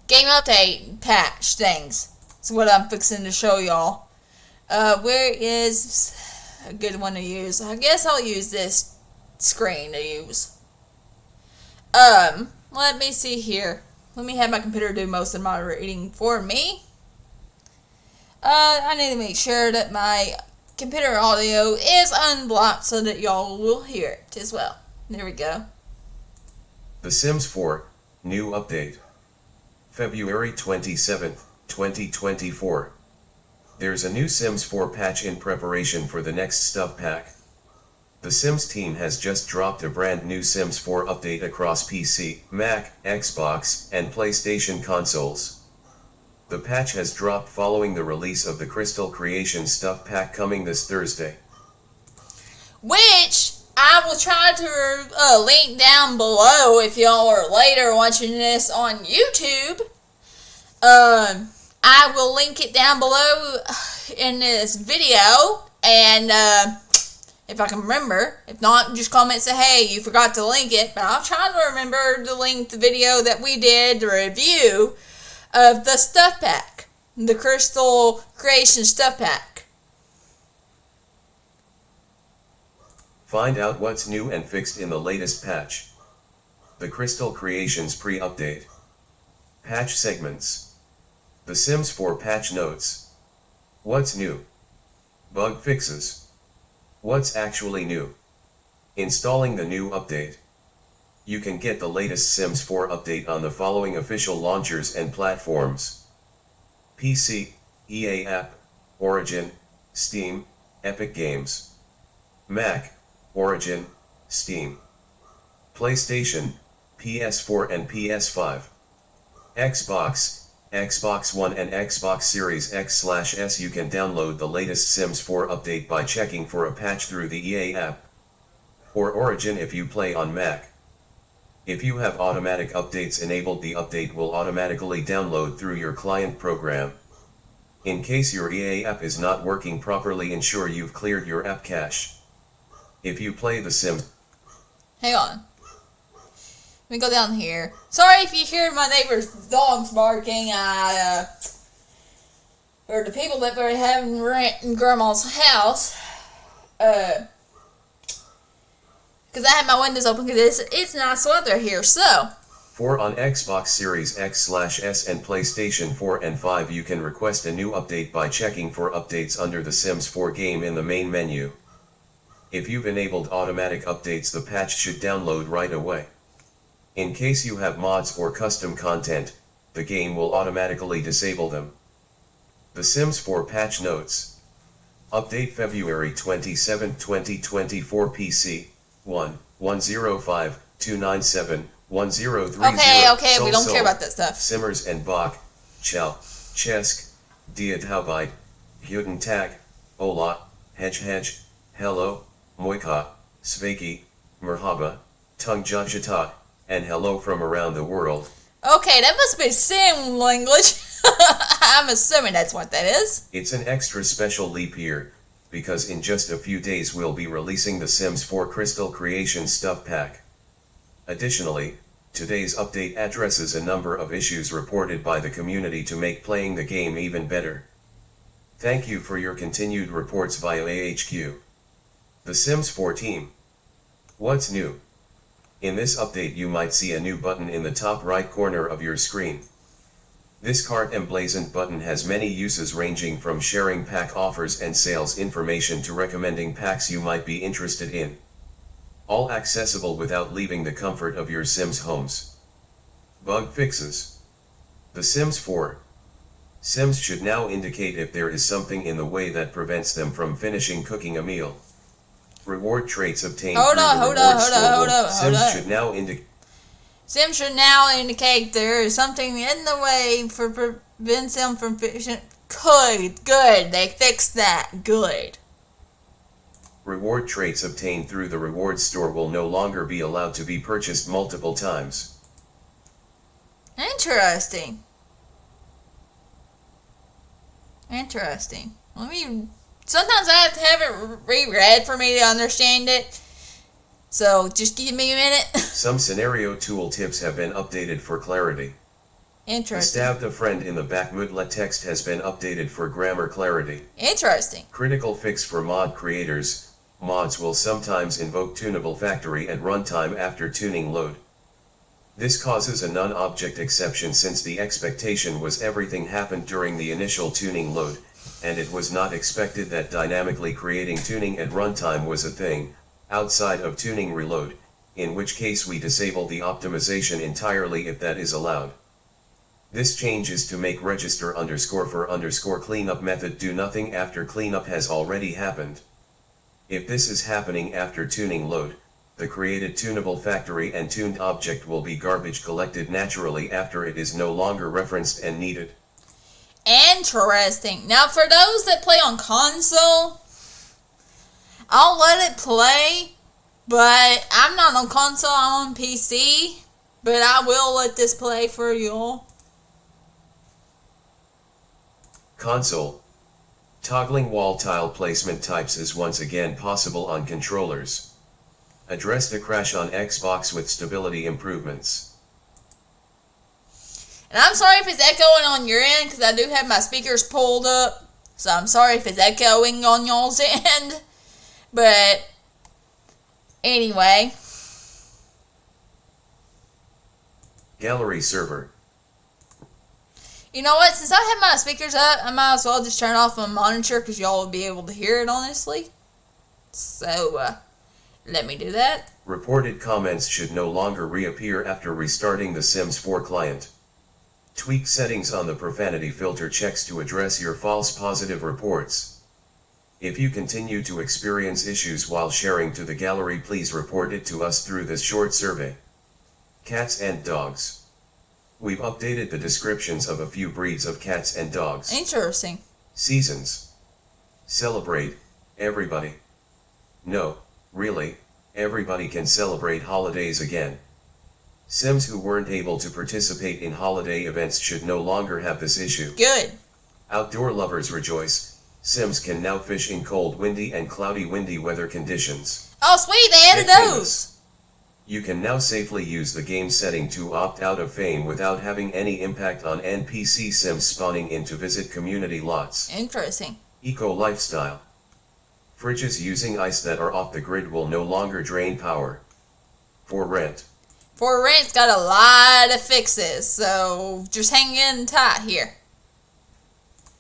game update patch things. That's what I'm fixing to show y'all. Where is a good one to use? I guess I'll use this screen to use. Let me see here. Let me have my computer do most of my reading for me. I need to make sure that my computer audio is unblocked so that y'all will hear it as well. There we go. The Sims 4 new update. February 27th, 2024. There's a new Sims 4 patch in preparation for the next stuff pack. The Sims team has just dropped a brand new Sims 4 update across PC, Mac, Xbox, and PlayStation consoles. The patch has dropped following the release of the Crystal Creation stuff pack coming this Thursday, which I will try to link down below if y'all are later watching this on YouTube. I will link it down below in this video, and if I can remember. If not, just comment say, hey, you forgot to link it. But I'll try to remember to link the video that we did, the review of the stuff pack. The Crystal Creation stuff pack. Find out what's new and fixed in the latest patch. The Crystal Creations pre-update. Patch segments. The Sims 4 patch notes. What's new? Bug fixes. What's actually new? Installing the new update. You can get the latest Sims 4 update on the following official launchers and platforms: PC, EA App, Origin, Steam, Epic Games. Mac, Origin, Steam. PlayStation, PS4 and PS5. Xbox, Xbox One and Xbox Series X/S. You can download the latest Sims 4 update by checking for a patch through the EA app or Origin if you play on Mac. If you have automatic updates enabled, the update will automatically download through your client program. In case your EA app is not working properly, ensure you've cleared your app cache. If you play The Sims... Hang on. Let me go down here. Sorry if you hear my neighbor's dogs barking. Or the people that were having rent in Grandma's house. Because I have my windows open because it's nice weather here, so. 4 on Xbox Series X/S and PlayStation 4 and 5. You can request a new update by checking for updates under the Sims 4 game in the main menu. If you've enabled automatic updates, the patch should download right away. In case you have mods or custom content, the game will automatically disable them. The Sims 4 patch notes. Update February 27, 2024. PC 1-105-297-1030. Okay, we don't care about that stuff. Simmers and Bach, Ciao, Chesk, Dia Taubite, Guten Tag, Hola, Hedge, Hello, Moika, Sveki, Merhaba, Tung Jajata, and hello from around the world. Okay, that must be Sim language. I'm assuming that's what that is. It's an extra special leap year, because in just a few days we'll be releasing the Sims 4 Crystal Creation stuff pack. Additionally, today's update addresses a number of issues reported by the community to make playing the game even better. Thank you for your continued reports via AHQ. The Sims 4 team. What's new? In this update you might see a new button in the top right corner of your screen. This cart emblazoned button has many uses, ranging from sharing pack offers and sales information to recommending packs you might be interested in. All accessible without leaving the comfort of your Sims homes. Bug fixes. The Sims 4. Sims should now indicate if there is something in the way that prevents them from finishing cooking a meal. Reward traits obtained through the reward store. Sims should now indicate. Sims should now indicate there is something in the way for prevents them from finishing. Good. They fixed that. Good. Reward traits obtained through the reward store will no longer be allowed to be purchased multiple times. Interesting. Sometimes I have to have it reread for me to understand it. So just give me a minute. Some scenario tool tips have been updated for clarity. Interesting. Stab the friend in the back moodlet text has been updated for grammar clarity. Interesting. Critical fix for mod creators. Mods will sometimes invoke tunable factory at runtime after tuning load. This causes a non-object exception since the expectation was everything happened during the initial tuning load, and it was not expected that dynamically creating tuning at runtime was a thing, outside of tuning reload, in which case we disable the optimization entirely if that is allowed. This change is to make register_for_cleanup method do nothing after cleanup has already happened. If this is happening after tuning load, the created tunable factory and tuned object will be garbage collected naturally after it is no longer referenced and needed. Interesting. Now for those that play on console, I'll let it play, but I'm not on console, I'm on PC, but I will let this play for y'all. Console. Toggling wall tile placement types is once again possible on controllers. Addressed a crash on Xbox with stability improvements. And I'm sorry if it's echoing on your end, because I do have my speakers pulled up, so I'm sorry if it's echoing on y'all's end, but anyway. Gallery server. You know what? Since I have my speakers up, I might as well just turn off my monitor because y'all will be able to hear it, honestly. So, let me do that. Reported comments should no longer reappear after restarting the Sims 4 client. Tweak settings on the profanity filter checks to address your false positive reports. If you continue to experience issues while sharing to the gallery, please report it to us through this short survey. Cats and dogs. We've updated the descriptions of a few breeds of cats and dogs. Interesting. Seasons. Celebrate, everybody. No, really, everybody can celebrate holidays again. Sims who weren't able to participate in holiday events should no longer have this issue. Good. Outdoor lovers rejoice. Sims can now fish in cold, windy and cloudy weather conditions. Oh, sweet, they added those. You can now safely use the game setting to opt out of fame without having any impact on NPC Sims spawning in to visit community lots. Interesting. Eco lifestyle. Fridges using ice that are off the grid will no longer drain power. For rent. For rent's got a lot of fixes, so just hang in tight here.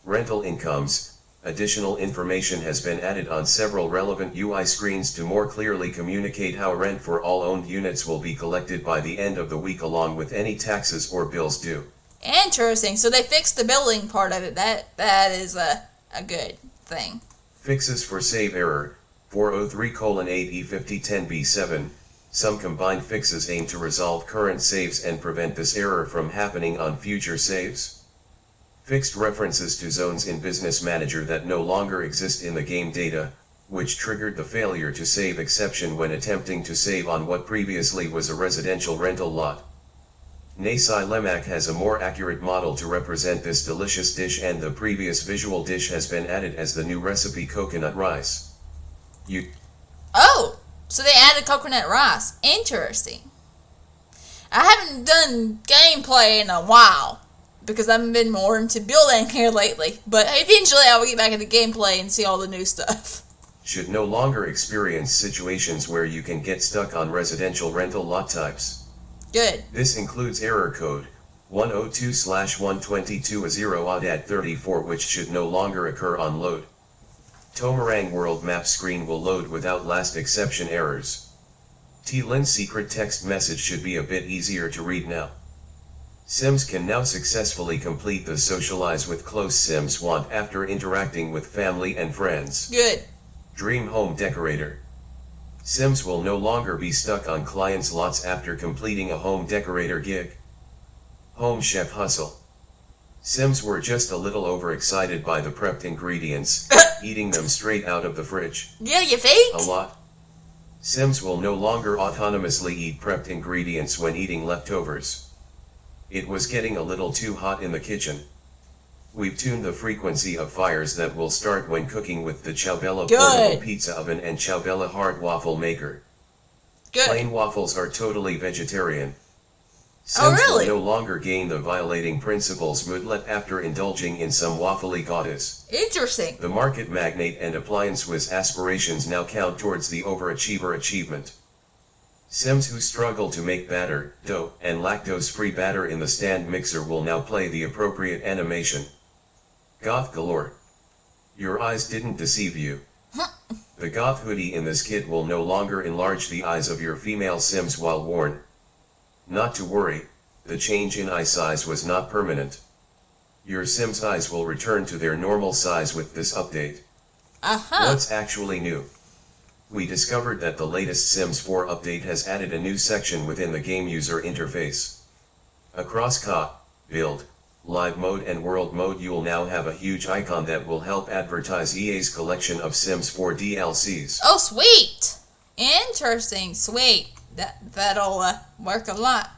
Rental incomes. Additional information has been added on several relevant UI screens to more clearly communicate how rent for all owned units will be collected by the end of the week along with any taxes or bills due. Interesting. So they fixed the billing part of it. That is a good thing. Fixes for save error, 403:8E5010B7. Some combined fixes aim to resolve current saves and prevent this error from happening on future saves. Fixed references to zones in Business Manager that no longer exist in the game data, which triggered the failure to save exception when attempting to save on what previously was a residential rental lot. Nasi Lemak has a more accurate model to represent this delicious dish, and the previous visual dish has been added as the new recipe coconut rice. Oh, so they added coconut rice. Interesting. I haven't done gameplay in a while, because I've been more into building here lately. But eventually I will get back into gameplay and see all the new stuff. Should no longer experience situations where you can get stuck on residential rental lot types. Good. This includes error code 102/122:0-34, which should no longer occur on load. Tomarang world map screen will load without last exception errors. T-Lin secret text message should be a bit easier to read now. Sims can now successfully complete the socialize with close Sims want after interacting with family and friends. Good. Dream home decorator. Sims will no longer be stuck on clients' lots after completing a home decorator gig. Home chef hustle. Sims were just a little overexcited by the prepped ingredients, eating them straight out of the fridge. Yeah, you think? A lot. Sims will no longer autonomously eat prepped ingredients when eating leftovers. It was getting a little too hot in the kitchen. We've tuned the frequency of fires that will start when cooking with the Ciaobella portable pizza oven and Ciaobella hard waffle maker. Good. Plain waffles are totally vegetarian. Oh, Sims really? will no longer gain the violating principles moodlet after indulging in some waffly goddess. Interesting. The market magnate and appliance whiz aspirations now count towards the overachiever achievement. Sims who struggle to make batter, dough, and lactose-free batter in the stand mixer will now play the appropriate animation. Goth galore. Your eyes didn't deceive you. The goth hoodie in this kit will no longer enlarge the eyes of your female Sims while worn. Not to worry, the change in eye size was not permanent. Your Sims' eyes will return to their normal size with this update. What's actually new? We discovered that the latest Sims 4 update has added a new section within the game user interface. Across build, live mode and world mode you'll now have a huge icon that will help advertise EA's collection of Sims 4 DLCs. Oh, sweet! Interesting, sweet. That'll work a lot.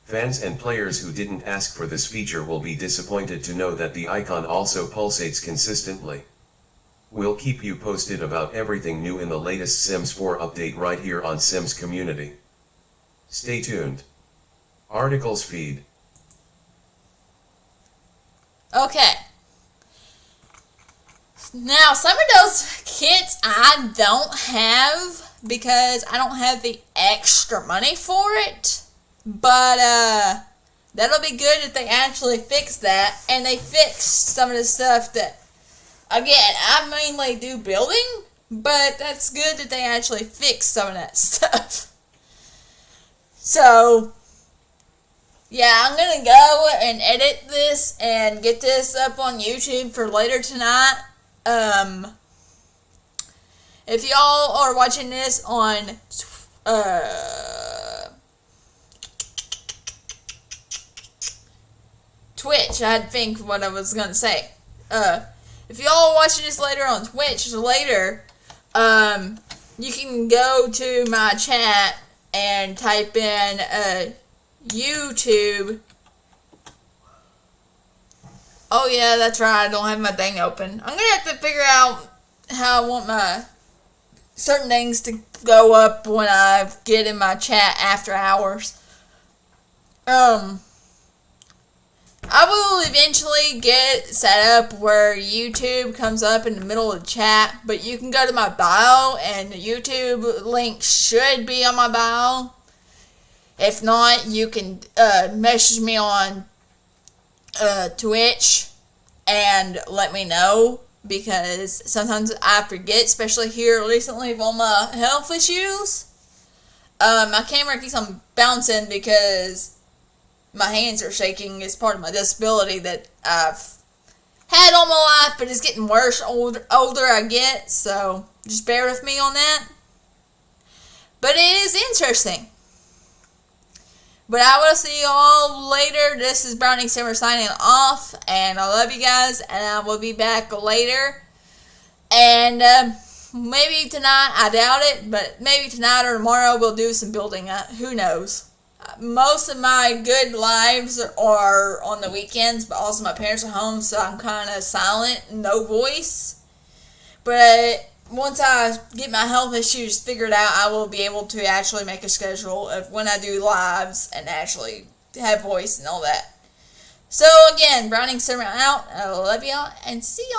Fans and players who didn't ask for this feature will be disappointed to know that the icon also pulsates consistently. We'll keep you posted about everything new in the latest Sims 4 update right here on Sims Community. Stay tuned. Articles feed. Okay. Now, some of those kits I don't have because I don't have the extra money for it. But, that'll be good if they actually fix that. And they fix some of the stuff that, again, I mainly do building. But that's good that they actually fix some of that stuff. So, yeah, I'm going to go and edit this and get this up on YouTube for later tonight. If y'all are watching this on Twitch, I had to think what I was going to say. If y'all are watching this later on Twitch later, you can go to my chat and type in YouTube. Oh yeah, that's right, I don't have my thing open. I'm gonna have to figure out how I want my certain things to go up when I get in my chat after hours. I will eventually get set up where YouTube comes up in the middle of the chat, but you can go to my bio and the YouTube link should be on my bio. If not, you can message me on Twitch and let me know, because sometimes I forget, especially here recently with all my health issues. My camera keeps on bouncing because my hands are shaking. It's part of my disability that I've had all my life, but it's getting worse older I get, so just bear with me on that. But it is interesting. But I will see you all later. This is BrowningSimmer signing off, and I love you guys, and I will be back later. And maybe tonight, I doubt it, but maybe tonight or tomorrow we'll do some building. Who knows? Most of my good lives are on the weekends, but also my parents are home, so I'm kind of silent, no voice. But once I get my health issues figured out, I will be able to actually make a schedule of when I do lives and actually have voice and all that. So again, BrowningSimmer out. I love y'all and see y'all.